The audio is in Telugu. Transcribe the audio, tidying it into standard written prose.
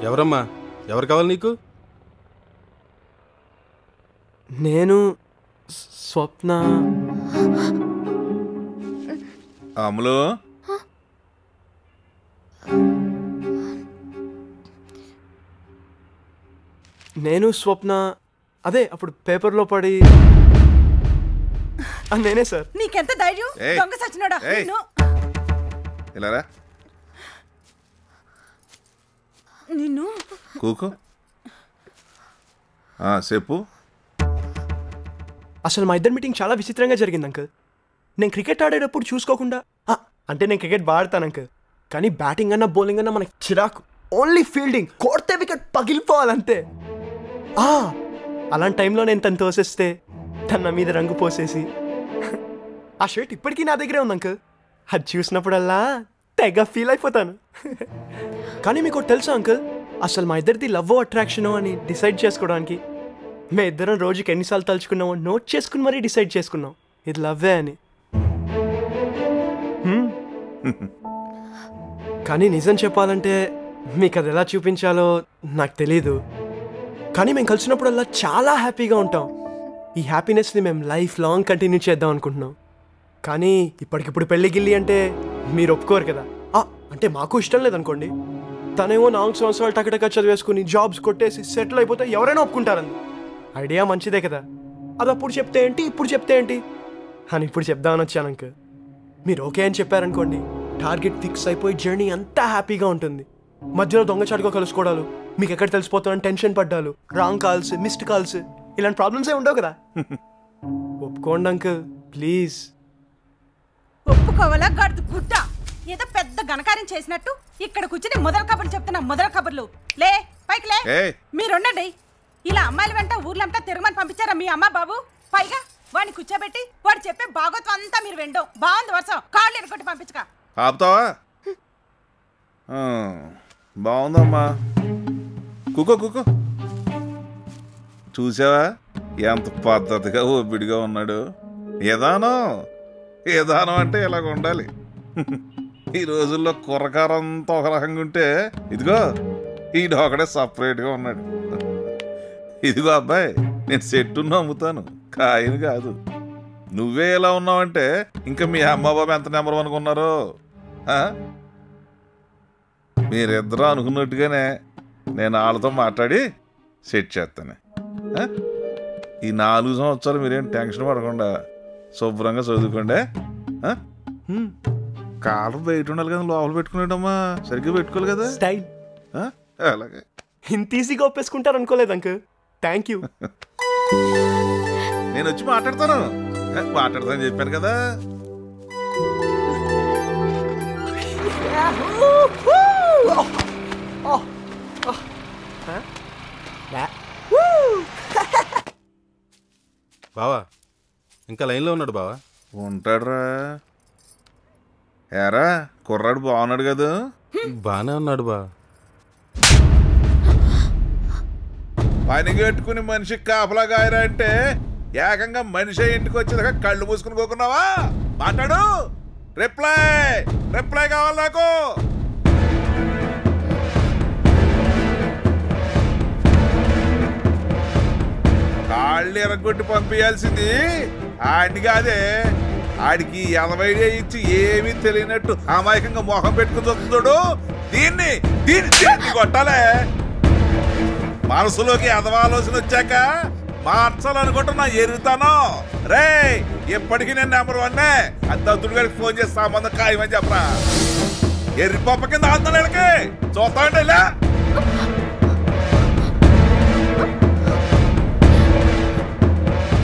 ఎవరమ్మా? ఎవరు కావాలి నీకు? నేను స్వప్న. అమలు, నేను స్వప్న అదే అప్పుడు పేపర్లో పడి. నేనే సార్. నీకెంత ధైర్యం? దొంగ సచ్చినోడా ఇలారా నిన్ను. కూకో చెప్పు. అసలు మా ఇద్దరు మీటింగ్ చాలా విచిత్రంగా జరిగింది అంకుల్. నేను క్రికెట్ ఆడేటప్పుడు చూసుకోకుండా, అంటే నేను క్రికెట్ బాడతాను అంకుల్, కానీ బ్యాటింగ్ అన్నా బౌలింగ్ అన్నా మనకి చిరాకు. ఓన్లీ ఫీల్డింగ్, కొడితే వికెట్ పగిలిపోవాలంతే. అలాంటి టైంలో నేను తను తోసేస్తే తన మీద రంగు పోసేసి, ఆ షర్ట్ ఇప్పటికీ నా దగ్గరే ఉంది అంకుల్. అది చూసినప్పుడల్లా తెగ ఫీల్ అయిపోతాను. కానీ మీకు తెలుసా అంకుల్, అసలు మా ఇద్దరిది లవ్ అట్రాక్షనో అని డిసైడ్ చేసుకోవడానికి మే ఇద్దరం రోజుకి ఎన్నిసార్లు తలుచుకున్నామో నోట్ చేసుకుని మరీ డిసైడ్ చేసుకున్నాం ఇది లవ్వే అని. కానీ నిజం చెప్పాలంటే మీకు అది ఎలా చూపించాలో నాకు తెలీదు. కానీ మేము కలిసినప్పుడల్లా చాలా హ్యాపీగా ఉంటాం. ఈ హ్యాపీనెస్ని మేము లైఫ్ లాంగ్ కంటిన్యూ చేద్దాం అనుకుంటున్నాం. కానీ ఇప్పటికిప్పుడు పెళ్లి గిల్లి అంటే మీరు ఒప్పుకోరు కదా. అంటే మాకు ఇష్టం లేదనుకోండి. తనేమో 4 సంవత్సరాలు టకటక చదివేసుకుని జాబ్స్ కొట్టేసి సెటిల్ అయిపోతే ఎవరైనా ఒప్పుకుంటారండి. ఐడియా మంచిదే కదా. అది అప్పుడు చెప్తే ఏంటి, ఇప్పుడు చెప్తే ఏంటి అని ఇప్పుడు చెప్దామని వచ్చాను అంకుల్. మీరు ఓకే అని చెప్పారనుకోండి, టార్గెట్ ఫిక్స్ అయిపోయి జర్నీ అంతా హ్యాపీగా ఉంటుంది. మధ్యలో దొంగచాటుగా కలుసుకోవడాలు, మీకు ఎక్కడ తెలిసిపోతామని టెన్షన్ పడ్డాలు, రాంగ్ కాల్స్, మిస్డ్ కాల్స్, ఇలాంటి ప్రాబ్లమ్స్ ఏ ఉండవు కదా. ఒప్పుకోండి అంకుల్ ప్లీజ్. ఒప్పుకోవాలా గడుదు గుడ్డ? ఏదో పెద్ద ఘనకార్యం చేసినట్టు ఇక్కడ కూర్చుని మొదల కబుర్లు చెప్తున్నా. మొదల కబుర్లు లే, పైకి లే. మీరుండండి. ఇలా అమ్మాయిల వెంట ఊర్లంతా తిరగమని పంపించారా మీ అమ్మ బాబు? పైగా వాడిని కూర్చోబెట్టి వాడు చెప్పే భాగవతం అంతా మీరు వినడం బాగుంది. వర్షం కాళ్ళు ఎరగొట్టి పంపించక. ఆపుతావా? బాగుందమ్మా. కూకో కూకో. చూసావా ఎంత పద్ధతిగా ఓపిడిగా ఉన్నాడు. ఏదానం అంటే ఇలాగ ఉండాలి. ఈ రోజుల్లో కుర్రకారంతా ఒక రకంగా ఉంటే, ఇదిగో ఈడు ఒకడే సపరేట్గా ఉన్నాడు. ఇదిగో అబ్బాయి, నేను సెట్టును అమ్ముతాను, కాయను కాదు. నువ్వే ఎలా ఉన్నావంటే ఇంకా మీ అమ్మ బాబు ఎంత నెంబర్ అనుకున్నారో. మీరిద్దరూ అనుకున్నట్టుగానే నేను వాళ్ళతో మాట్లాడి సెట్ చేస్తాను. ఈ 4 సంవత్సరాలు మీరేం టెన్షన్ పడకుండా శుభ్రంగా చదువుకోండి. కాలం బయట ఉండాలి కదా, లోపల పెట్టుకునేటమ్మా సరిగ్గా పెట్టుకోవాలి కదా. అలాగే ఇంత ఈజీగా ఒప్పేసుకుంటారు అనుకోలేదు అంకుల్. Thank you. నేను వచ్చి మాట్లాడతానని చెప్పాను కదా. బావా ఇంకా లైన్లో ఉన్నాడు బావా? ఉంటాడురా. ఏరా కుర్రాడు బాగున్నాడు కదా? బానే ఉన్నాడు బా. పని కట్టుకుని మనిషికి కాపలా గాయరా అంటే ఏకంగా మనిషి ఇంటికి వచ్చేదాకా కళ్ళు మూసుకుని పోకున్నావా? మాట్లాడు. రిప్లై కావాలి నాకు. కాళ్ళు ఎరగొట్టి పంపించాల్సింది ఆడిని కాదే. ఆడికి 80 ఐడియా ఇచ్చి ఏమీ తెలియనట్టు అమాయకంగా మొహం పెట్టుకుని వస్తున్నాడు. దీన్ని కొట్టాలే. మనసులోకి అదవాలోచన వచ్చాక మార్చాలనుకుంటున్నా ఎరుగుతాను. రే ఎప్పటికీ నేను నెంబర్ 1. అంత అద్దుడు గారికి ఫోన్ చేసి సంబంధం ఖాయమని చెప్పరా. ఎర్రి పప్ప కింద ఆందోళనకి చూస్తామండి ఇలా.